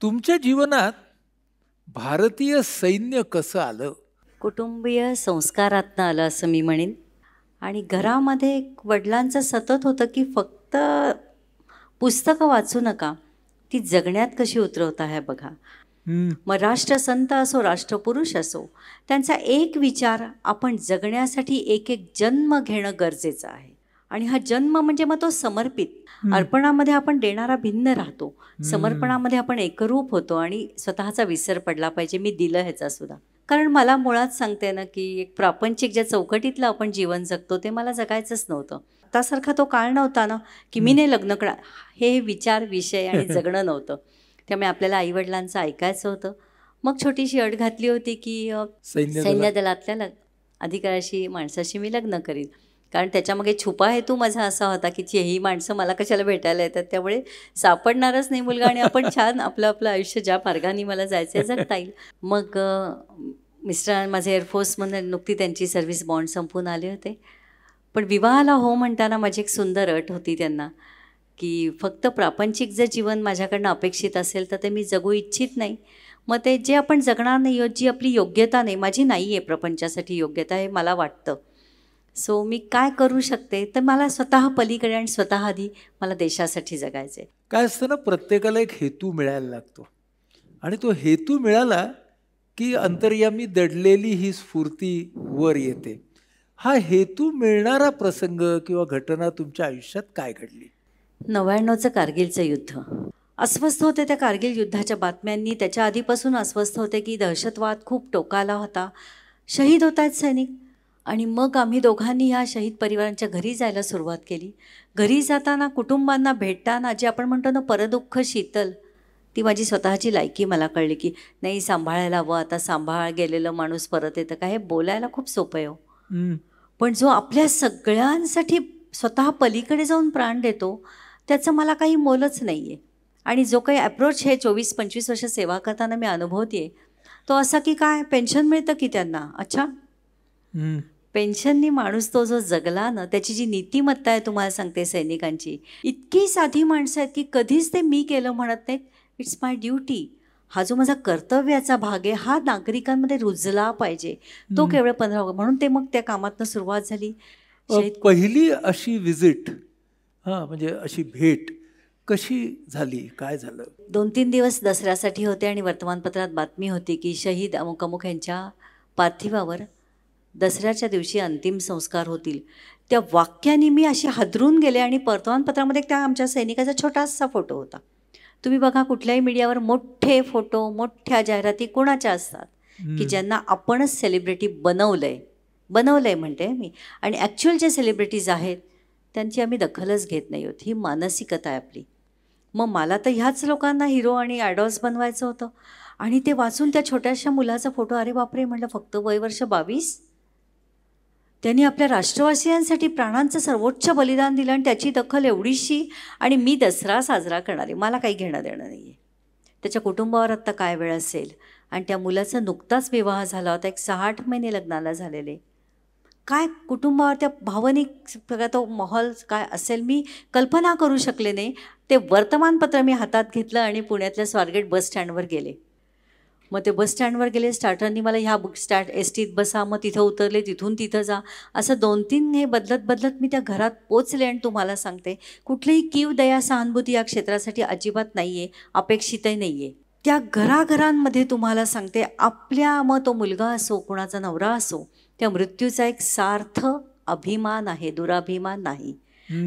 तुमच्या जीवनात भारतीय सैन्य कसं आलं? कुटुंबीय संस्कारातनं आलं असं मी म्हणेन. आणि घरामध्ये एक वडिलांचं सतत होतं की फक्त पुस्तकं वाचू नका, ती जगण्यात कशी उतरवता आहे बघा. हं. मग राष्ट्रसंत असो राष्ट्रपुरुष असो, त्यांचा एक विचार, आपण जगण्यासाठी एक एक जन्म घेणं गरजेचं आहे. आणि हा जन्म म्हणजे मग तो समर्पित. अर्पणामध्ये आपण देणारा भिन्न राहतो, समर्पणामध्ये आपण एकरूप होतो आणि स्वतःचा विसर पडला पाहिजे, मी दिलं ह्याचा सुद्धा. कारण मला मुळात सांगते ना की एक प्रापंचिक ज्या चौकटीतलं आपण जीवन जगतो ते मला जगायचंच नव्हतं. आतासारखा तो काळ नव्हता ना की मी नाही लग्न करा, हे विचार विषय आणि जगणं नव्हतं. त्यामुळे आपल्याला आईवडिलांचं ऐकायचं होतं. मग छोटीशी अट घातली होती की सैन्य दलातल्या अधिकाऱ्याशी माणसाशी मी लग्न करीन. कारण त्याच्यामागे छुपा हेतू माझा असा होता की ही माणसं मला कशाला भेटायला येतात, त्यामुळे सापडणारच नाही मुलगा आणि आपण छान आपलं आपलं आयुष्य ज्या मार्गाने मला जायचं आहे जगता येईल. मग मिस्टर माझे एअरफोर्समध्ये नुकती त्यांची सर्व्हिस बॉन्ड संपून आले होते. पण विवाहाला हो म्हणताना माझी एक सुंदर अट होती त्यांना की फक्त प्रापंचिक जर जीवन माझ्याकडनं अपेक्षित असेल तर ते मी जगू इच्छित नाही. मग ते जे आपण जगणार नाही आहोत, जी आपली योग्यता नाही, माझी नाही आहे प्रपंचासाठी योग्यता, हे मला वाटतं. सो मी काय करू शकते, तर मला स्वतः पलीकडे आणि स्वतः आधी मला देशासाठी जगायचं आहे. काय असतं ना, प्रत्येकाला एक हेतू मिळायला लागतो आणि तो हेतू मिळाला की अंतर्यामी दडलेली ही स्फूर्ती वर येते. हा हेतू मिळणारा प्रसंग किंवा घटना तुमच्या आयुष्यात काय घडली? 99चं कारगिलचं युद्ध. अस्वस्थ होते त्या कारगिल युद्धाच्या बातम्यांनी. त्याच्या आधीपासून अस्वस्थ होते की दहशतवाद खूप टोकाला होता, शहीद होत आहेत सैनिक. आणि मग आम्ही दोघांनी ह्या शहीद परिवारांच्या घरी जायला सुरुवात केली. घरी जाताना कुटुंबांना भेटताना जे आपण म्हणतो ना परदुःख शीतल, ती माझी स्वतःची लायकी मला कळली की नाही, सांभाळायला हवं. आता सांभाळ गेलेलं माणूस परत येतं का, हे बोलायला खूप सोपं आहे हो. पण जो आपल्या सगळ्यांसाठी स्वतः पलीकडे जाऊन प्राण देतो त्याचं मला काही मोलच नाही आहे. आणि जो काही ॲप्रोच हे 24-25 वर्ष सेवा करताना मी अनुभवते तो असा की काय पेन्शन मिळतं की त्यांना, अच्छा पेन्शननी माणूस तो जो जगला ना, त्याची जी नीतिमत्ता आहे तुम्हाला सांगते सैनिकांची, इतकी साधी माणसं आहेत की कधीच ते मी केलं म्हणत नाहीत. It's my duty. हा जो माझा कर्तव्याचा भाग आहे हा नागरिकांमध्ये रुजला पाहिजे. तो केवळ 15 म्हणून ते मग त्या कामातनं सुरुवात झाली. पहिली अशी विजिट, म्हणजे अशी भेट कशी झाली, काय झालं? 2-3 दिवस दसऱ्यासाठी होते आणि वर्तमानपत्रात बातमी होती की शहीद अमुक अमुक यांच्या पार्थिवावर दसऱ्याच्या दिवशी अंतिम संस्कार होतील. त्या वाक्याने मी अशी हादरून गेले. आणि वर्तमानपत्रामध्ये त्या आमच्या सैनिकाचा छोटासा फोटो होता. तुम्ही बघा कुठल्याही मीडियावर मोठे फोटो, मोठ्या जाहिराती कोणाच्या असतात की ज्यांना आपणच सेलिब्रिटी बनवलंय म्हणते मी. आणि ॲक्च्युअल जे सेलिब्रिटीज आहेत त्यांची आम्ही दखलच घेत नाही आहोत. ही मानसिकता आहे आपली. मग मला तर ह्याच लोकांना हिरो आणि आयडॉल्स बनवायचं होतं. आणि ते वाचून त्या छोट्याशा मुलाचा फोटो, अरे बापरे म्हटलं, फक्त वय वर्ष 22, त्यांनी आपल्या राष्ट्रवासियांसाठी प्राणांचं सर्वोच्च बलिदान दिलं आणि त्याची दखल एवढीशी. आणि मी दसरा साजरा करणारे, मला काही घेणं देणं नाही आहे. त्याच्या कुटुंबावर आत्ता काय वेळ असेल. आणि त्या मुलाचा नुकताच विवाह झाला होता, एक 6-8 महिने लग्नाला झालेले. काय कुटुंबावर त्या भावनिक तो माहोल काय असेल मी कल्पना करू शकले नाही. ते वर्तमानपत्र मी हातात घेतलं आणि पुण्यातल्या स्वारगेट बस स्टँडवर गेले. मग ते बस स्टँडवर गेले. स्टार्टरनी मला ह्या एस टीत बसा, मग तिथं उतरले, तिथून तिथं जा, असं 2-3 हे बदलत मी त्या घरात पोचले. आणि तुम्हाला सांगते कुठलीही कीव दया सहानुभूती या क्षेत्रासाठी अजिबात नाही आहे, अपेक्षितही नाही आहे. त्या घराघरांमध्ये तुम्हाला सांगते आपल्या, मग तो मुलगा असो कुणाचा नवरा असो, त्या मृत्यूचा एक सार्थ अभिमान आहे, दुराभिमान नाही.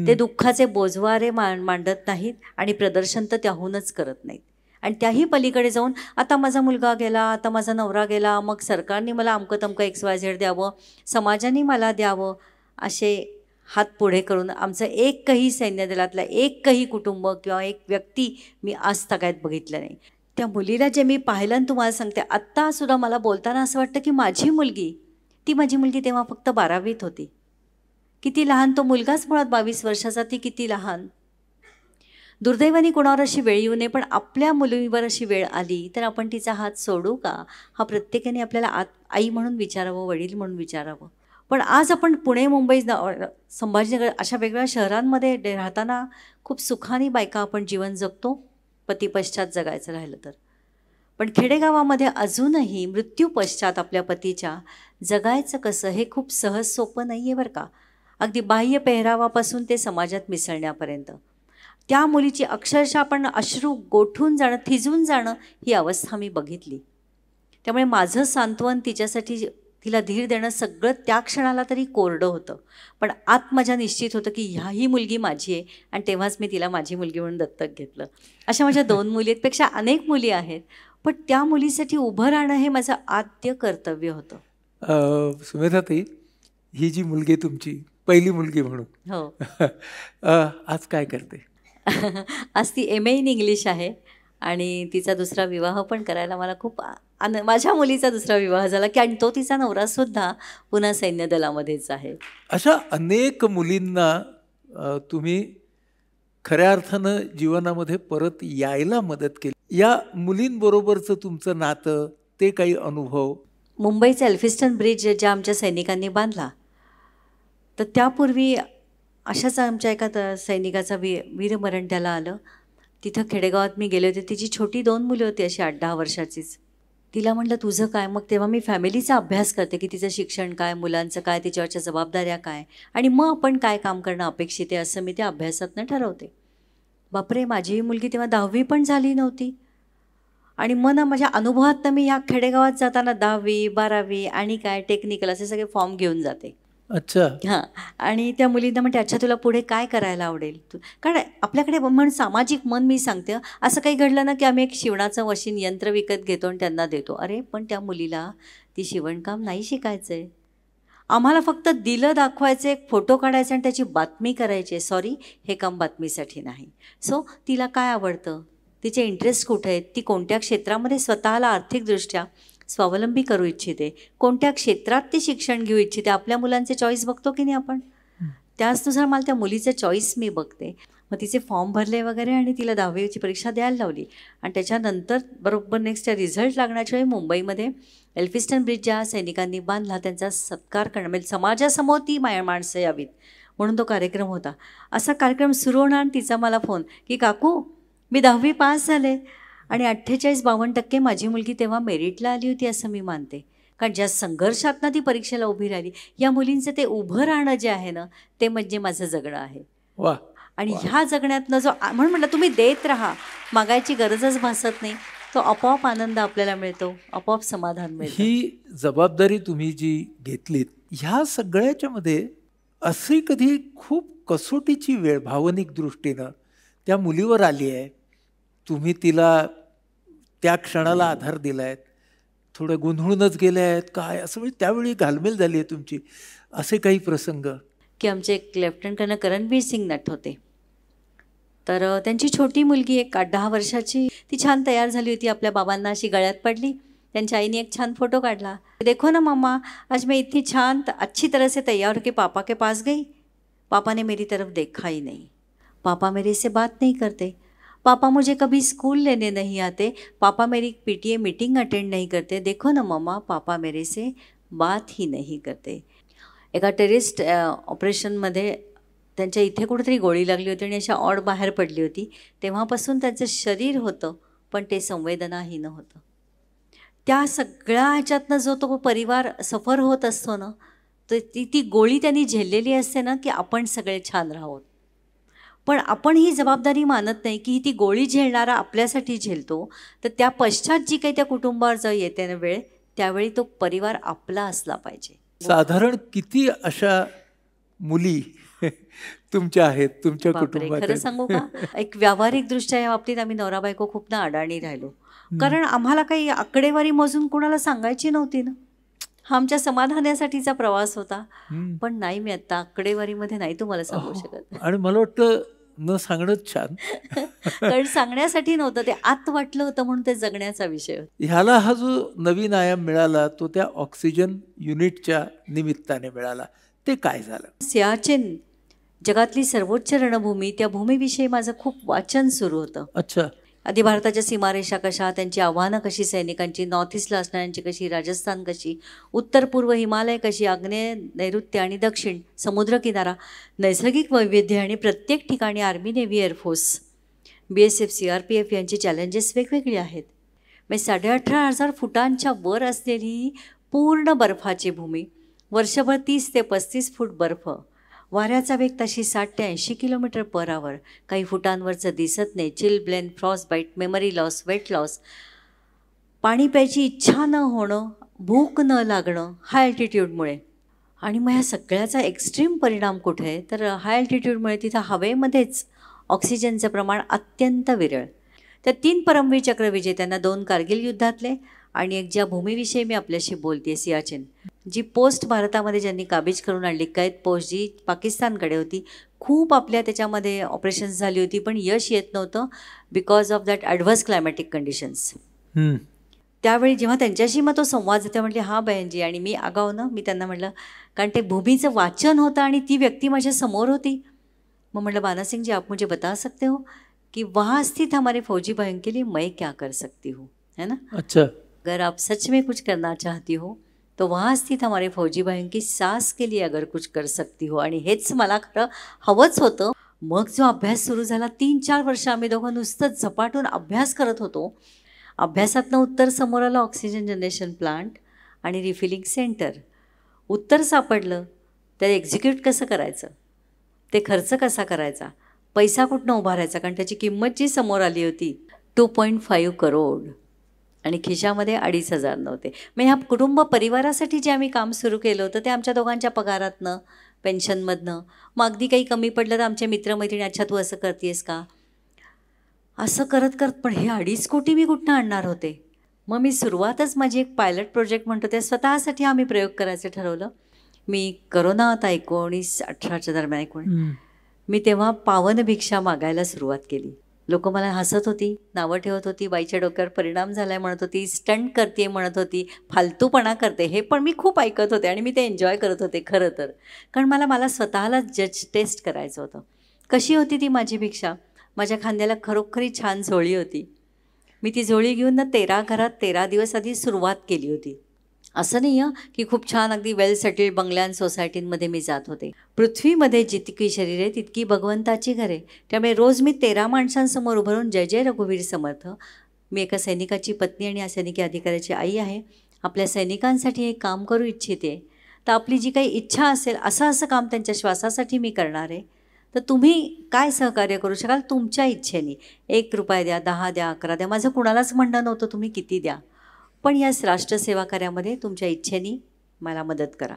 ते दुःखाचे बोजवारे मांडत नाहीत आणि प्रदर्शन तर त्याहूनच करत नाहीत. आणि त्याही पलीकडे जाऊन आता माझा मुलगा गेला, आता माझा नवरा गेला, मग सरकारने मला अमकं तमकं XYZ द्यावं, समाजाने मला द्यावं, असे हात पुढे करून आमचं एकही सैन्य दलातला एकही कुटुंब किंवा एक व्यक्ती मी आज तगायत बघितलं नाही. त्या मुलीला जे मी पाहिलं आणि तुम्हाला सांगते आत्तासुद्धा मला बोलताना असं वाटतं की माझी मुलगी तेव्हा फक्त 12वीत होती. किती लहान तो मुलगाच, मुळात 22 वर्षाचा, ती किती लहान. दुर्दैवाने कोणावर अशी वेळ येऊ नये, पण आपल्या मुलीवर अशी वेळ आली तर आपण तिचा हात सोडू का, हा प्रत्येकाने आपल्याला आई म्हणून विचारावं, वडील म्हणून विचारावं. पण आज आपण पुणे, मुंबई, संभाजीनगर अशा वेगवेगळ्या शहरांमध्ये राहताना खूप सुखाने बायका आपण जीवन जगतो. पती पश्चात जगायचं राहिलं तर. पण खेडेगावामध्ये अजूनही मृत्यू पश्चात आपल्या पतीच्या जगायचं कसं हे खूप सहज सोपं नाही आहे बरं का. अगदी बाह्य पेहरावापासून ते समाजात मिसळण्यापर्यंत त्या मुलीची अक्षरशः आपण अश्रू गोठून जाणं, थिजून जाणं ही अवस्था मी बघितली. त्यामुळे माझं सांत्वन तिच्यासाठी, तिला धीर देणं सगळं त्या क्षणाला तरी कोरडं होतं. पण आत माझ्या निश्चित होतं की ही मुलगी माझी आहे आणि तेव्हाच मी तिला माझी मुलगी म्हणून दत्तक घेतलं. अशा माझ्या 2 मुली आहेत, पेक्षा अनेक मुली आहेत, पण त्या मुलीसाठी उभं राहणं हे माझं आद्य कर्तव्य होतं. सुमेधाताई, ही जी मुलगी तुमची पहिली मुलगी म्हणून हो. आज काय करते? आज ती MA इन इंग्लिश आहे आणि तिचा दुसरा विवाह पण करायला मला खूप माझ्या मुलीचा दुसरा विवाह झाला की, आणि तो तिचा नवरासुद्धा पुन्हा सैन्य दलामध्येच आहे. अशा अनेक मुलींना तुम्ही खऱ्या अर्थानं जीवनामध्ये परत यायला मदत केली. या मुलींबरोबरचं तुमचं नातं, ते काही अनुभव? मुंबईचा एल्फिस्टन ब्रिज ज्या आमच्या सैनिकांनी बांधला, तर त्यापूर्वी अशाच आमच्या एका सैनिकाचा वीरमरण त्याला आलं. तिथं खेडेगावात मी गेले होते. तिची छोटी 2 मुलं होती, अशी 8-10 वर्षाचीच. तिला म्हटलं तुझं काय? मग तेव्हा मी फॅमिलीचा अभ्यास करते की तिचं शिक्षण काय, मुलांचं काय, तिच्यावरच्या जबाबदाऱ्या काय, आणि मग आपण काय काम करणं अपेक्षित आहे असं मी त्या अभ्यासातनं ठरवते. बापरे, माझी मुलगी तेव्हा 10वी पण झाली नव्हती. आणि मग ना माझ्या अनुभवातनं मी ह्या खेडेगावात जाताना 10वी 12वी आणि काय टेक्निकल असे सगळे फॉर्म घेऊन जाते. अच्छा. हां. आणि त्या मुलींना म्हणते अच्छा तुला पुढे काय करायला आवडेल तू, कारण आपल्याकडे म्हण सामाजिक मन, मी सांगते असं काही घडलं ना की आम्ही एक शिवणाचं मशीन यंत्र विकत घेतो आणि त्यांना देतो. अरे पण त्या मुलीला ती शिवणकाम नाही शिकायचं आहे, आम्हाला फक्त दिलं दाखवायचं, एक फोटो काढायचा आणि त्याची बातमी करायची आहे. सॉरी, हे काम बातमीसाठी नाही. सो तिला काय आवडतं, तिचे इंटरेस्ट कुठे आहेत, ती कोणत्या क्षेत्रामध्ये स्वतःला आर्थिकदृष्ट्या स्वावलंबी करू इच्छिते, कोणत्या क्षेत्रात ती शिक्षण घेऊ इच्छिते. आपल्या मुलांचे चॉईस बघतो की नाही आपण, त्याचनुसार मला त्या मुलीचं चॉईस मी बघते. मग तिचे फॉर्म भरले वगैरे आणि तिला 10वीची परीक्षा द्यायला लावली. आणि त्याच्यानंतर बरोबर नेक्स्ट रिझल्ट लागण्याच्या वेळी मुंबईमध्ये एल्फिस्टन ब्रिज ज्या सैनिकांनी बांधला त्यांचा सत्कार करणं, म्हणजे समाजासमोर ती माणसं यावीत म्हणून तो कार्यक्रम होता. असा कार्यक्रम सुरू होणार आणि तिचा मला फोन की काकू मी 10वी पास झाले आणि 48-52% माझी मुलगी तेव्हा मेरिटला आली होती असं मी मानते. कारण ज्या संघर्षातनं ती परीक्षेला उभी राहिली, या मुलींचं ते उभं राहणं जे आहे ना, ते म्हणजे माझं जगणं आहे. वा. आणि ह्या जगण्यातनं जो म्हणून म्हटलं तुम्ही देत राहा, मागायची गरजच भासत नाही, तो आपोआप आनंद आपल्याला मिळतो, आपोआप समाधान मिळतं. ही जबाबदारी तुम्ही जी घेतलीत, ह्या सगळ्याच्या मध्ये अशी कधी खूप कसोटीची वेळ भावनिक दृष्टीनं त्या मुलीवर आली आहे, तुम्ही तिला त्या क्षणाला आधार दिलायत, थोडं गोंधळूनच गेले आहेत काय, असं म्हणजे त्यावेळी घालमेल झाली आहे तुमची, असे काही प्रसंग? की आमचे एक लेफ्टनंट कर्नल करणबीर सिंग नट होते, तर त्यांची छोटी मुलगी एक 8-10 वर्षाची, ती छान तयार झाली होती, आपल्या बाबांना अशी गळ्यात पडली. त्यांच्या आईने एक छान फोटो काढला, देखो ना मम्मा आज मैं इतनी छान अच्छी तरह से तैयार होकर पापा के पास गई, पापा ने मेरी तरफ देखा ही नहीं, पापा मेरे से बात नहीं करते, पापा मुझे कभी स्कूल लेने नहीं आते, पापा मेरी PTA मीटिंग अटेंड नहीं करते, देखो ना मम्मा पापा मेरे से बात ही नहीं करते. एका टेररिस्ट ऑपरेशनमध्ये त्यांच्या इथे कुठेतरी गोळी लागली होती आणि अशा ऑड बाहेर पडली होती. तेव्हापासून त्यांचं शरीर होतं पण ते संवेदनाहीन होतं. त्या सगळ्या ह्याच्यातनं जो तो परिवार सफर होत असतो ना, तर ती गोळी त्यांनी झेललेली असते ना की आपण सगळे छान राहोत. पण आपण ही जबाबदारी मानत नाही की ती गोळी झेलणारा आपल्यासाठी झेलतो, तर त्या पश्चात जी काही त्या कुटुंबावर जर येते ना वेळ, त्यावेळी तो परिवार आपला असला पाहिजे. साधारण किती अशा मुली तुमच्या आहेत तुमच्या कुटुंबात? खरं सांगू का, एक व्यावहारिक दृष्ट्या या बाबतीत आम्ही नवरा बायको खूप ना अडाणी राहिलो, कारण आम्हाला काही आकडेवारी मोजून कोणाला सांगायची नव्हती ना. हा आमच्या समाधानासाठीचा प्रवास होता, पण नाही मी आता आकडेवारीमध्ये नाही तुम्हाला सांगू शकत. आणि मला वाटतं न सांगणंच छान, कारण सांगण्यासाठी नव्हतं, ते आत वाटलं होतं म्हणून ते जगण्याचा विषय होता. ह्याला हा जो नवीन आयाम मिळाला तो त्या ऑक्सिजन युनिटच्या निमित्ताने मिळाला, ते काय झालं? सियाचीन जगातली सर्वोच्च रणभूमी, त्या भूमीविषयी माझं खूप वाचन सुरू होतं. अच्छा. आधी भारताच्या सीमारेषा कशा, त्यांची आव्हानं कशी सैनिकांची, नॉर्थ ईस्टला असणाऱ्यांची कशी, राजस्थान कशी, उत्तर पूर्व हिमालय कशी, आग्नेय नैऋत्य आणि दक्षिण समुद्रकिनारा, नैसर्गिक वैविध्य आणि प्रत्येक ठिकाणी army navy air force, BSF, CRPF यांची चॅलेंजेस वेगवेगळी आहेत. म्हणजे 18,500 फुटांच्या वर असलेली पूर्ण बर्फाची भूमी, वर्षभर 30 ते 35 फूट बर्फ, वाऱ्याचा वेग तशी 60 ते 80 किलोमीटर पर आवर, काही फुटांवरचं दिसत नाही, chilblain, frostbite, memory loss, weight loss, पाणी प्यायची इच्छा न होणं, भूक न लागणं हाय अल्टिट्यूडमुळे. आणि मग ह्या सगळ्याचा एक्स्ट्रीम परिणाम कुठे आहे तर हाय अल्टिट्यूडमुळे तिथं हवेमध्येच ऑक्सिजनचं प्रमाण अत्यंत विरळ. तर 3 परमवीर चक्र विजेत्यांना 2 कारगिल युद्धातले आणि एक ज्या भूमीविषयी मी आपल्याशी बोलते सियाचीन, जी पोस्ट भारतामध्ये ज्यांनी काबीज करून आणली, कैद पोस्ट जी पाकिस्तानकडे होती, खूप आपल्या त्याच्यामध्ये ऑपरेशन्स झाली होती पण यश येत नव्हतं because of that adverse climatic conditions. त्यावेळी जेव्हा त्यांच्याशी मग तो संवाद होता म्हटले हां बहनजी, आणि मी आगाव ना, मी त्यांना म्हटलं कारण ते भूमीचं वाचन होतं आणि ती व्यक्ती माझ्या समोर होती. मग म्हटलं बाना सिंह जी, आप मुझे बता सकते हो कि वहाँ स्थित हमारे फौजी बहन के लिए मैं क्या कर सकती हूँ, है ना. अच्छा. अगर आप सच में कुछ करना चाहती हो तो वहाँ स्थित हमारे फौजी बहन की सास के लिए अगर कुछ कर सकती हो. आणि हेच मला खरं हवंच होतं. मग जो अभ्यास सुरू झाला, 3-4 वर्ष आम्ही दोघं नुसतं झपाटून अभ्यास करत होतो. अभ्यासातनं उत्तर समोर आलं, ऑक्सिजन जनरेशन प्लांट आणि रिफिलिंग सेंटर. उत्तर सापडलं, त्याला एक्झिक्यूट कसं करायचं, ते खर्च कसा करायचा, पैसा कुठनं उभारायचा, कारण त्याची किंमत जी समोर आली होती 2.5 करोड आणि खिशामध्ये 2,500 नव्हते. मग ह्या कुटुंब परिवारासाठी जे आम्ही काम सुरू केलं होतं ते आमच्या दोघांच्या पगारातनं, पेन्शनमधनं. मग अगदी काही कमी पडलं तर आमच्या मित्रमैत्रिणी, अच्छा तू असं करतेस का, असं करत करत पण हे 2.5 कोटी मी कुठनं आणणार होते. मग मी सुरुवातच माझी एक पायलट प्रोजेक्ट म्हणतो त्या स्वतःसाठी आम्ही प्रयोग करायचं ठरवलं. मी करोना होता 19-18च्या दरम्यान मी तेव्हा पावन भिक्षा मागायला सुरुवात केली. लोक मला हसत होती, नावं ठेवत होती, बाईच्या डोक्यावर परिणाम झालाय म्हणत होती, स्टंट करते म्हणत होती, फालतूपणा करते, हे पण मी खूप ऐकत होते आणि मी ते एन्जॉय करत होते खरं तर. कारण मला स्वतःला जज टेस्ट करायचं होतं. कशी होती ती माझी भिक्षा. माझ्या खांद्याला खरोखरी छान झोळी होती. मी ती झोळी घेऊन ना 13 घरात 13 दिवस आधी सुरुवात केली होती. असं नाही की खूप छान अगदी वेल सेटल्ड बंगल्यान सोसायटींमध्ये मी जात होते. पृथ्वीमध्ये जितकी शरीरे तितकी भगवंताची घरे. त्यामुळे रोज मी 13 माणसांसमोर उभं राहून जय जय रघुवीर समर्थ. मी एका सैनिकाची पत्नी आणि या सैनिकी अधिकाऱ्याची आई आहे. आपल्या सैनिकांसाठी हे काम करू इच्छिते. तर आपली जी काही इच्छा असेल असं काम त्यांच्या श्वासासाठी मी करणार आहे. तर तुम्ही काय सहकार्य करू शकाल तुमच्या इच्छेने. 1 रुपया द्या, 10 द्या, 11 द्या. माझं कुणालाच म्हणणं नव्हतं तुम्ही किती द्या, पण या राष्ट्रसेवा कार्यामध्ये तुमच्या इच्छेने मला मदत करा.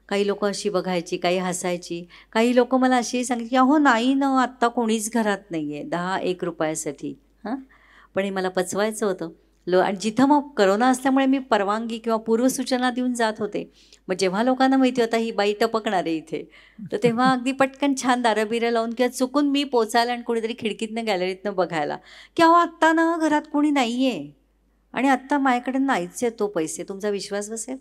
काही लोक अशी बघायची, काही हसायची, काही लोक मला अशी सांगितली की अहो नाही ना, आत्ता कोणीच घरात नाही आहे 10-1 रुपयासाठी. पण हे मला पचवायचं होतं. आणि जिथं मग करोना असल्यामुळे मी परवानगी किंवा पूर्वसूचना देऊन जात होते. मग जेव्हा लोकांना माहिती होता ही बाई टपकणार आहे इथे, तर तेव्हा अगदी पटकन छान दारं बिरं लावून किंवा चुकून मी पोचायला आणि कोणीतरी खिडकीतनं गॅलरीतनं बघायला की अहो आत्ता ना घरात कोणी नाही आहे आणि आत्ता माझ्याकडे नाहीच आहे तो पैसे. तुमचा विश्वास बसेल.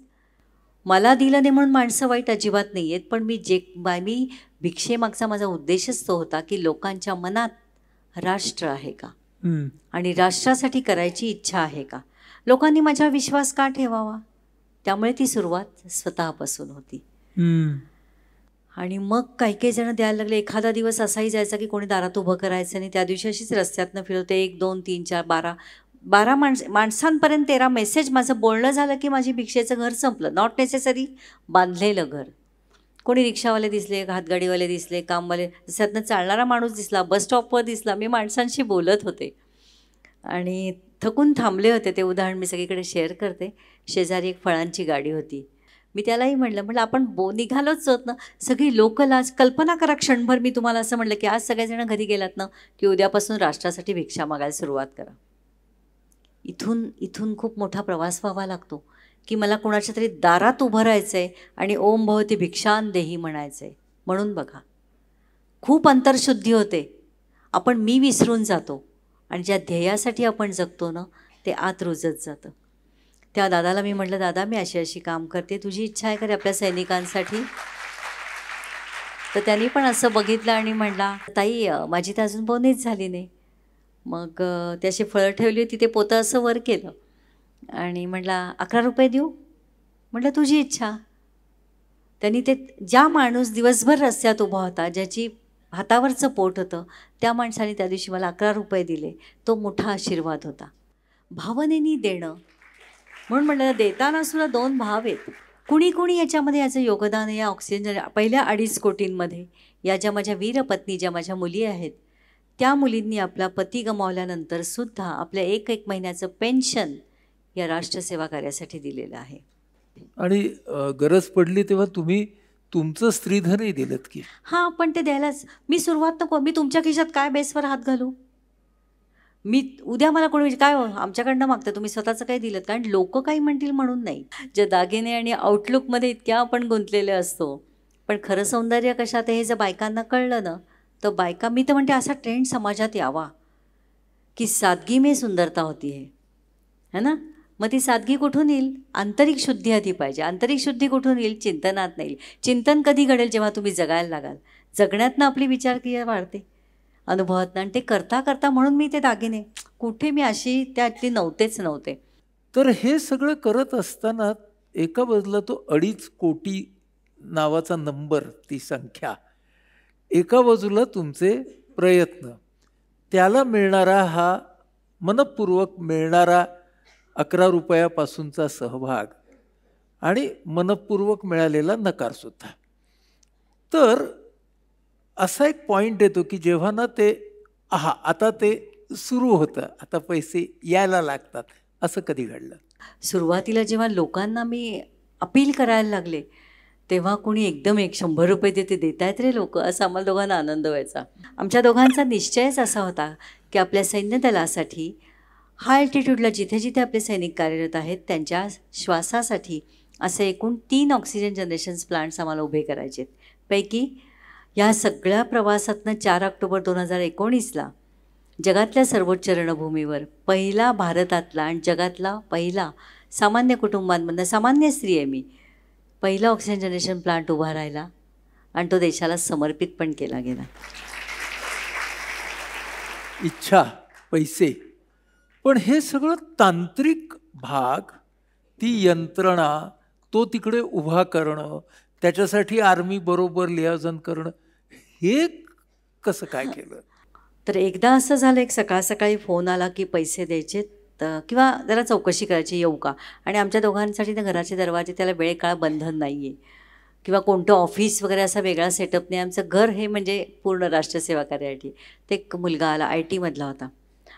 मला दिलं नाही म्हणून माणसं वाईट अजिबात नाही आहेत, पण मी भिक्षेमागचा माझा उद्देशच तो होता की लोकांच्या मनात राष्ट्र आहे का आणि राष्ट्रासाठी करायची इच्छा आहे का, लोकांनी माझ्यावर विश्वास का ठेवावा. त्यामुळे ती सुरुवात स्वतःपासून होती. आणि मग काही जण द्यायला लागले. एखादा दिवस असाही जायचा की कोणी दारात उभं करायचं नाही. त्या दिवशी अशीच रस्त्यातनं फिरवते 1, 2, 3, 4, 12 माणसांपर्यंत 13 मेसेज माझं बोलणं झालं की माझी भिक्षेचं घर संपलं. नॉट नेसेसरी बांधलेलं घर. कोणी रिक्षावाले दिसले, हातगाडीवाले दिसले, कामवाले, त्यातनं चालणारा माणूस दिसला, बस स्टॉपवर दिसला. मी माणसांशी बोलत होते आणि थकून थांबले होते. ते उदाहरण मी सगळीकडे शेअर करते. शेजारी एक फळांची गाडी होती. मी त्यालाही म्हटलं आपण निघालोच होत ना. सगळी लोकल आज कल्पना करा क्षणभर मी तुम्हाला असं म्हटलं की आज सगळेजण घरी गेलात ना की उद्यापासून राष्ट्रासाठी भिक्षा मागायला सुरुवात करा. इथून खूप मोठा प्रवास व्हावा लागतो की मला कोणाच्या तरी दारात उभं राहायचं आहे आणि ओम भवती भिक्षान देही म्हणायचं आहे. म्हणून बघा खूप अंतर्शुद्धी होते. आपण मी विसरून जातो आणि ज्या ध्येयासाठी आपण जगतो ना ते आत रुजत जातं. त्या दादाला मी म्हटलं दादा मी अशी काम करते, तुझी इच्छा आहे का रे आपल्या सैनिकांसाठी. तर त्यांनी पण असं बघितलं आणि म्हटला ताई माझी तर अजून बोनीच झाली नाही. मग त्याची फळं ठेवली होती, ते पोतं असं वर केलं आणि म्हटला 11 रुपये देऊ. म्हटलं तुझी इच्छा. त्यांनी ते ज्या माणूस दिवसभर रस्त्यात उभा होता, ज्याची हातावरचं पोट होतं, त्या माणसाने त्या दिवशी मला 11 रुपये दिले. तो मोठा आशीर्वाद होता. भावनेनी देणं म्हणून म्हणलं देताना सुद्धा 2 भाव आहेत. कुणी कुणी याच्यामध्ये याचं योगदान आहे. या ऑक्सिजन पहिल्या 2.5 कोटींमध्ये या ज्या माझ्या वीरपत्नी, ज्या माझ्या मुली आहेत, त्या मुलींनी आपला पती गमावल्यानंतर सुद्धा आपल्या 1 महिन्याचं पेन्शन या राष्ट्रसेवा कार्यासाठी दिलेलं आहे. आणि गरज पडली तेव्हा तुम्ही तुमचं स्त्रीधनही दिलत की? हां, पण ते द्यायलाच मी सुरुवात नको. मी तुमच्या खिशात काय बेसवर हात घालू? मी उद्या मला कोणी काय हो आमच्याकडनं मागतं, तुम्ही स्वतःचं काही दिलं? कारण लोक काही म्हणतील म्हणून नाही. जे दागिने आणि आउटलुकमध्ये इतक्या आपण गुंतलेले असतो, पण खरं सौंदर्य कशात आहे हे जर बायकांना कळलं ना, तर बायका, मी तर म्हणते असा ट्रेंड समाजात यावा की सादगी में सुंदरता होती है ना. मग ती सादगी कुठून येईल? आंतरिक शुद्धी आधी पाहिजे. आंतरिक शुद्धी कुठून येईल? चिंतनात नाही येईल. चिंतन कधी घडेल? जेव्हा तुम्ही जगायला लागाल. जगण्यातनं आपली विचारक्रिया वाढते, अनुभवातनं. आणि ते करता करता, म्हणून मी ते दागिने कुठे मी अशी त्यातली नव्हते. तर हे सगळं करत असताना एका बाजूला तो 2.5 कोटी नावाचा नंबर, ती संख्या, एका बाजूला तुमचे प्रयत्न, त्याला मिळणारा हा मनपूर्वक मिळणारा 11 रुपयापासूनचा सहभाग आणि मनपूर्वक मिळालेला नकारसुद्धा. तर असा एक पॉईंट येतो की जेव्हा ना ते आता ते सुरू होतं, आता पैसे यायला लागतात. असं कधी घडलं? सुरुवातीला जेव्हा लोकांना मी अपील करायला लागले, तेव्हा कोणी एकदम 100 रुपये देत आहेत रे लोक, असं आम्हाला दोघांना आनंद व्हायचा. आमच्या दोघांचा निश्चयच असा होता की आपल्या सैन्य दलासाठी हाय अल्टिट्यूडला जिथे जिथे आपले सैनिक कार्यरत आहेत त्यांच्या श्वासासाठी असे एकूण 3 ऑक्सिजन जनरेशन्स प्लांट्स आम्हाला उभे करायचे आहेत. पैकी या सगळ्या प्रवासातनं 4 ऑक्टोबर 2019ला जगातल्या सर्वोच्च रणभूमीवर पहिला, भारतातला आणि जगातला पहिला सामान्य कुटुंबांमधनं, सामान्य स्त्री आहे मी, पहिला ऑक्सिजन जनरेशन प्लांट उभा राहिला आणि तो देशाला समर्पित पण केला गेला. इच्छा, पैसे, पण हे सगळं तांत्रिक भाग, ती यंत्रणा, तो तिकडे उभा करणं, त्याच्यासाठी आर्मी बरोबर लियाजन करणं, हे कसं काय केलं? तर एकदा असं झालं, एक सकाळी फोन आला की पैसे द्यायचे किंवा जरा चौकशी करायची, येऊ का? आणि आमच्या दोघांसाठी ना घराचे दरवाजे, त्याला वेळ काळ बंधन नाही आहे किंवा कोणतं ऑफिस वगैरे असा वेगळा सेटअप नाही. आमचं घर हे म्हणजे पूर्ण राष्ट्रसेवा कार्यासाठी. ते एक मुलगा आला, IT मधला होता.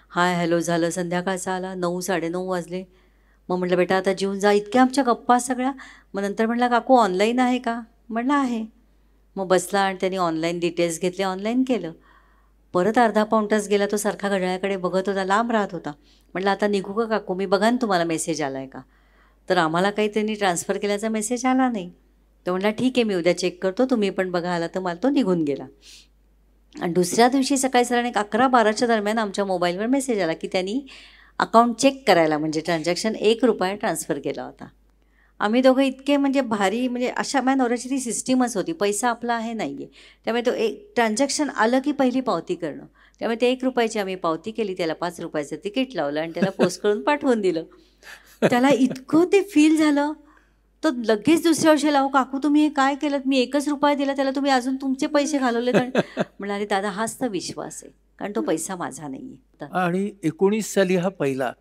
हाय हॅलो झालं, संध्याकाळचा आला, 9, 9:30 वाजले. मग म्हटलं बेटा आता जेवून जा. इतक्या आमच्या गप्पा सगळ्या. मग नंतर म्हटलं काकू ऑनलाईन आहे का? म्हटलं आहे. मग बसला आणि त्यांनी ऑनलाईन डिटेल्स घेतले, ऑनलाईन केलं. परत अर्धा पाऊण तास गेला, तो सारखा घड्याळाकडे बघत होता, लांब राहत होता. म्हटलं आता निघू का काकू? मी बघा ना तुम्हाला मेसेज आला आहे का? तर आम्हाला काही त्यांनी ट्रान्सफर केल्याचा मेसेज आला नाही. तो म्हटला ठीक आहे, मी उद्या चेक करतो, तुम्ही पण बघा. आला तर मला तो निघून गेला. आणि दुसऱ्या दिवशी सकाळी सराने 11-12च्या दरम्यान आमच्या मोबाईलवर मेसेज आला की त्यांनी अकाउंट चेक करायला, म्हणजे ट्रान्झॅक्शन 1 रुपया ट्रान्सफर केला होता. आम्ही दोघं इतके म्हणजे भारी, म्हणजे अशा माझ्या नवऱ्याची ती सिस्टीमच होती, पैसा आपला आहे नाही आहे, त्यामुळे तो एक ट्रान्झॅक्शन आलं की पहिली पावती करणं. त्यामुळे ते 1 रुपयाची आम्ही पावती केली, त्याला 5 रुपयाचं तिकीट लावलं आणि त्याला पोस्ट करून पाठवून दिलं. त्याला इतकं ते फील झालं, तो लगेच दुसऱ्या वर्षी लावू काकू तुम्ही हे काय केलं? मी 1 रुपया दिला त्याला, तुम्ही अजून तुमचे पैसे घालवले. म्हणलं अरे दादा, हाच तर विश्वास आहे, कारण तो पैसा माझा नाही आहे. आणि 19 साली हा पहिला.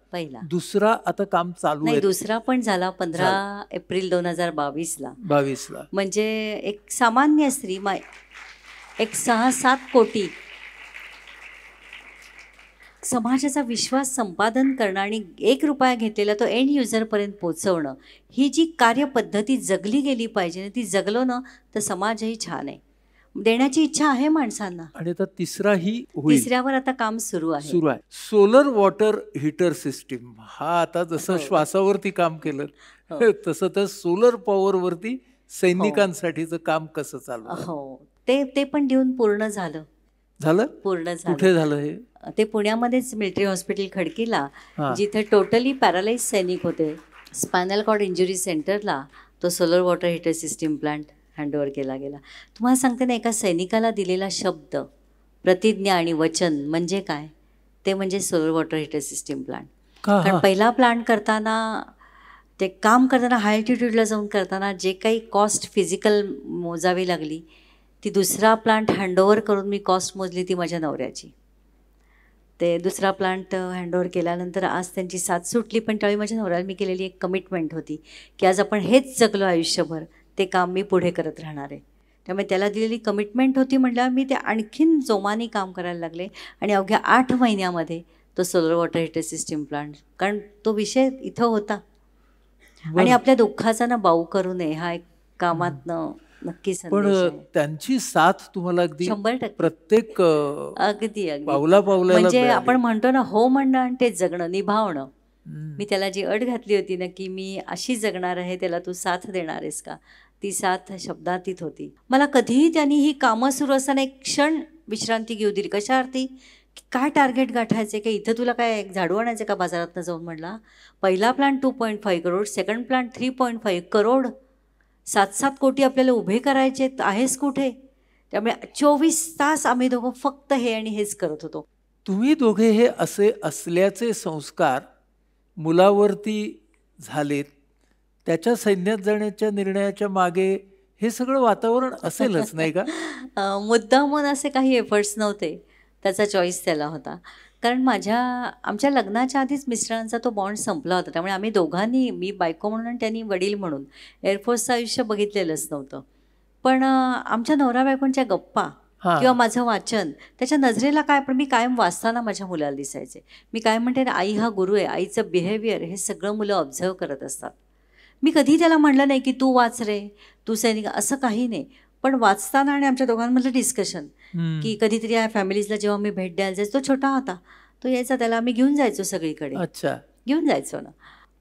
दुसरा आता काम चालू नाही, आहे? दुसरा पण झाला 15 एप्रिल 2022ला. म्हणजे एक सामान्य स्त्री, एक 6-7 कोटी समाजाचा विश्वास संपादन करणं आणि 1 रुपया घेतलेला तो एंड युजरपर्यंत पोचवणं, ही जी कार्यपद्धती जगली गेली पाहिजे, ती जगलो ना तर समाजही छान आहे. देण्याची इच्छा आहे माणसांना. आणि आता तिसराही होईल. तिसऱ्यावर आता काम सुरू आहे. Solar water heater system. हा आता जसं श्वासावरती काम केलं तसं तर सोलर पॉवरवरती सैनिकांसाठीचं काम कसं चालू? हो, ते पण देऊन पूर्ण झालं. पूर्ण झालं. कुठे झालं हे? ते पुण्यामध्येच मिलिटरी हॉस्पिटल खडकीला, जिथे टोटली पॅरालाइज सैनिक होते, स्पायनल कॉर्ड इंजुरी सेंटरला तो solar water heater system plant handover केला गेला. तुम्हाला सांगते ना, एका सैनिकाला दिलेला शब्द, प्रतिज्ञा आणि वचन म्हणजे काय? ते म्हणजे solar water heater system plant. कारण पहिला प्लांट करताना, ते काम करताना, हाय अल्टिट्यूडला जाऊन करताना जे काही कॉस्ट फिजिकल मोजावी लागली, ती दुसरा प्लांट हँडओव्हर करून मी कॉस्ट मोजली ती माझ्या नवऱ्याची. ते दुसरा प्लांट हँडओव्हर केल्यानंतर आज त्यांची साथ सुटली, पण त्यावेळी माझ्या नवऱ्याला मी केलेली एक कमिटमेंट होती की आज आपण हेच जगलो आयुष्यभर, ते काम मी पुढे करत राहणार आहे. त्यामुळे त्याला दिलेली कमिटमेंट होती म्हटल्यावर मी ते आणखीन जोमाने काम करायला लागले आणि अवघ्या 8 महिन्यामध्ये तो solar water heater system plant, कारण तो विषय इथं होता. आणि आपल्या दुःखाचा ना बाऊ करू नये, हा एक कामातनं नक्की पण संदेश आहे. त्यांची साथ तुम्हाला अगदी 100% प्रत्येक अगदी अगदी पावला पावलाला म्हणजे मिळाली. आपण म्हणतो ना, हो म्हणणं आणि ते जगणं, निभावणं. हम्म. मी त्याला जी अट घातली होती ना की मी अशी जगणार आहे, त्याला तू साथ देणार आहेस का, ती साथ शब्दातीत होती. मला कधीही त्यांनी ही कामं सुरू असताना एक क्षण विश्रांती घेऊ दिली. कशा अर्थी, काय टार्गेट गाठायचे, की इथं तुला काय झाडू आणायचं का बाजारातनं जाऊन. म्हटला पहिला plant 2.5 crore, second plant 3.5 crore, 7-7 कोटी आपल्याला उभे करायचे, आहेस कुठे. त्यामुळे 24 तास आम्ही दोघं फक्त हे आणि हेच करत होतो. तुम्ही दोघे हे असे असल्याचे संस्कार मुलावरती झालेत, त्याच्या सैन्यात जाण्याच्या निर्णयाच्या मागे हे सगळं वातावरण असेलच नाही का? मुद्दामून असे काही एफर्ट्स नव्हते, त्याचा चॉईस त्याला होता. कारण आमच्या लग्नाच्या आधीच मिस्टरांचा तो बॉन्ड संपला होता. त्यामुळे आम्ही दोघांनी, मी बायको म्हणून आणि त्यांनी वडील म्हणून, एअरफोर्सचं आयुष्य बघितलेलंच नव्हतं. पण आमच्या नवरा बायकोंच्या गप्पा किंवा माझं वाचन त्याच्या नजरेला काय, पण मी कायम वाचताना माझ्या मुलाला दिसायचे. मी काय म्हणते ना, आई हा गुरु आहे, आईचं बिहेवियर हे सगळं मुलं ऑब्झर्व करत असतात. मी कधी त्याला म्हणलं नाही की तू वाच रे, तू सैनिक, असं काही नाही. पण वाचताना आणि आमच्या दोघांमधलं डिस्कशन की कधीतरी या फॅमिलीजला जेव्हा मी भेट द्यायला जायचो, तो छोटा होता, तो यायचा, त्याला आम्ही घेऊन जायचो सगळीकडे. अच्छा. घेऊन जायचो ना.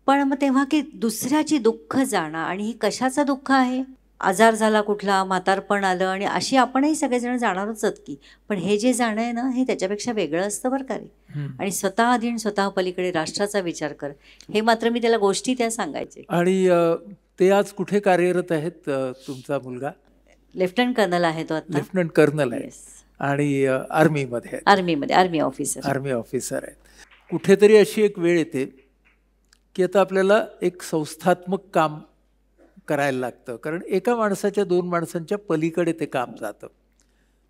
पण मग तेव्हा की दुसऱ्याची दुःख जाणं, आणि ही कशाचं दुःख आहे, आजार झाला कुठला, म्हातारपण आलं, आणि अशी आपणही सगळेजण जाणारच आहोत की, पण हे जे जाणं आहे ना, हे त्याच्यापेक्षा वेगळं असतं बरं का रे. आणि स्वतः अधीन स्वतः पलीकडे राष्ट्राचा विचार कर, हे मात्र मी त्याला गोष्टी त्या सांगायचे. आणि ते आज कुठे कार्यरत आहेत? तुमचा मुलगा लेफ्टनंट कर्नल आहे तो आता. लेफ्टनंट कर्नल आहे आणि आर्मीमध्ये आर्मी ऑफिसर आहेत. कुठेतरी अशी एक वेळ येते की आता आपल्याला एक संस्थात्मक काम करायला लागतं, कारण एका माणसाच्या 2 माणसांच्या पलीकडे ते काम जातं.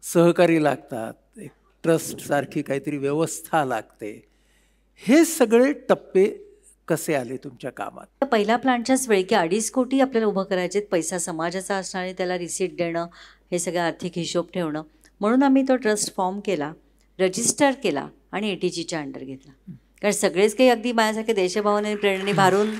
सहकारी लागतात, एक ट्रस्ट सारखी काहीतरी व्यवस्था लागते. हे सगळे टप्पे कसे आले तुमच्या कामात? पहिल्या प्लांटच्याच वेळी की 2.5 कोटी आपल्याला उभं करायचे, पैसा समाजाचा असणारे, त्याला रिसीट देणं, हे सगळं आर्थिक हिशोब ठेवणं. म्हणून आम्ही तो ट्रस्ट फॉर्म केला, रजिस्टर केला आणि ATGच्या अंडर घेतला. कारण सगळेच काही अगदी माझ्यासारखे देशभावने प्रेरणेने भारून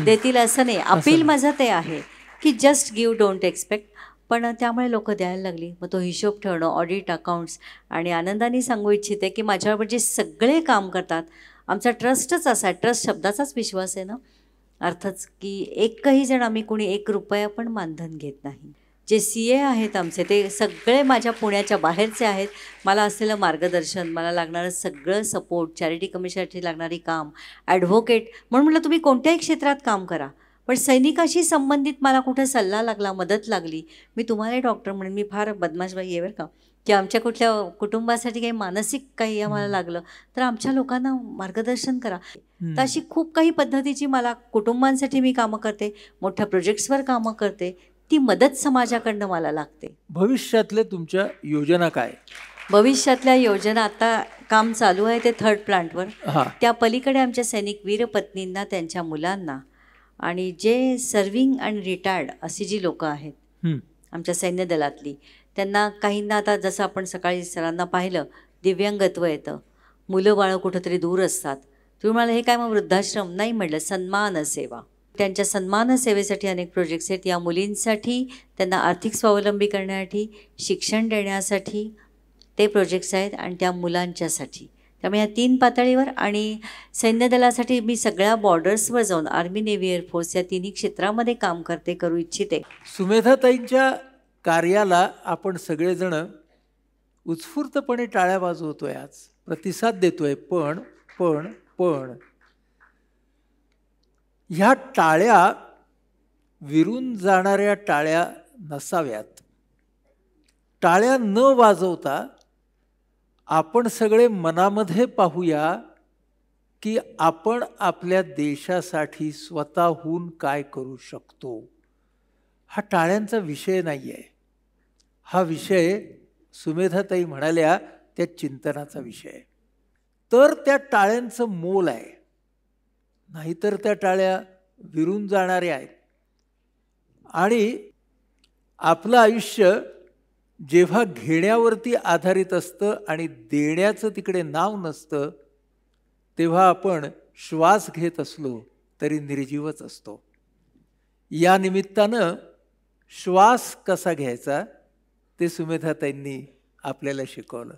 देतील असं नाही. अपील माझं ते आहे की जस्ट गिव्ह, डोंट एक्सपेक्ट. पण त्यामुळे लोक द्यायला लागली. मग तो हिशोब ठेवणं, ऑडिट, अकाउंट्स. आणि आनंदाने सांगू इच्छिते की माझ्याबरोबर जे सगळे काम करतात, आमचा ट्रस्टच असा आहे, ट्रस्ट शब्दाचाच विश्वास आहे ना, अर्थच की एकही जण आम्ही कोणी 1 रुपया पण मानधन घेत नाही. जे CA आहेत आमचे, ते सगळे माझ्या पुण्याच्या बाहेरचे आहेत. मला असलेलं मार्गदर्शन, मला लागणारं सगळं सपोर्ट, चॅरिटी कमिशनसाठी लागणारी काम, ॲडव्होकेट. म्हणून म्हटलं तुम्ही कोणत्याही क्षेत्रात काम करा, पण सैनिकाशी संबंधित मला कुठे सल्ला लागला, मदत लागली, मी तुम्हाला डॉक्टर म्हणून, मी फार बदमाश बाई आहे बरं का, की आमच्या कुठल्या कुटुंबासाठी काही मानसिक काही आम्हाला लागलं तर आमच्या लोकांना मार्गदर्शन करा. तर अशी खूप काही पद्धतीची मला कुटुंबांसाठी मी कामं करते, मोठ्या प्रोजेक्ट्सवर कामं करते, ती मदत समाजाकडनं मला लागते. भविष्यातल्या तुमच्या योजना काय? भविष्यातल्या योजना, आता काम चालू आहे ते 3rd प्लांटवर. त्या पलीकडे आमच्या सैनिक वीरपत्नींना, त्यांच्या मुलांना, आणि जे सर्विंग आणि रिटायर्ड अशी जी लोकं आहेत आमच्या सैन्य दलातली, त्यांना काहींना, आता जसं आपण सकाळी सरांना पाहिलं, दिव्यांगत्व येतं, मुलं बाळं कुठंतरी दूर असतात. तुम्ही म्हणाला हे काय मग वृद्धाश्रम? नाही, म्हटलं सन्मान सेवा. त्यांच्या सन्मान सेवेसाठी अनेक प्रोजेक्ट्स आहेत. या मुलींसाठी, त्यांना आर्थिक स्वावलंबी करण्यासाठी, शिक्षण देण्यासाठी ते प्रोजेक्ट्स आहेत, आणि त्या मुलांच्यासाठी. त्यामुळे या 3 पातळीवर. आणि सैन्य दलासाठी मी सगळ्या बॉर्डर्सवर जाऊन, आर्मी, नेव्ही, एअरफोर्स या 3ही क्षेत्रामध्ये काम करू इच्छिते. सुमेधाताईंच्या कार्याला आपण सगळेजण उत्स्फूर्तपणे टाळ्या वाजवतोय, आज प्रतिसाद देतोय. पण पण पण ह्या टाळ्या विरून जाणाऱ्या टाळ्या नसाव्यात. टाळ्या न वाजवता आपण सगळे मनामध्ये पाहूया की आपण आपल्या देशासाठी स्वतःहून काय करू शकतो. हा टाळ्यांचा विषय नाही आहे, हा विषय सुमेधाताई म्हणाल्या त्या चिंतनाचा विषय आहे. तर त्या टाळ्यांचं मोल आहे, नाहीतर त्या टाळ्या विरून जाणाऱ्या आहेत. आणि आपलं आयुष्य जेव्हा घेण्यावरती आधारित असतं आणि देण्याचं तिकडे नाव नसतं, तेव्हा आपण श्वास घेत असलो तरी निर्जीवच असतो. या निमित्तानं श्वास कसा घ्यायचा ते सुमेधाताईंनी आपल्याला शिकवलं.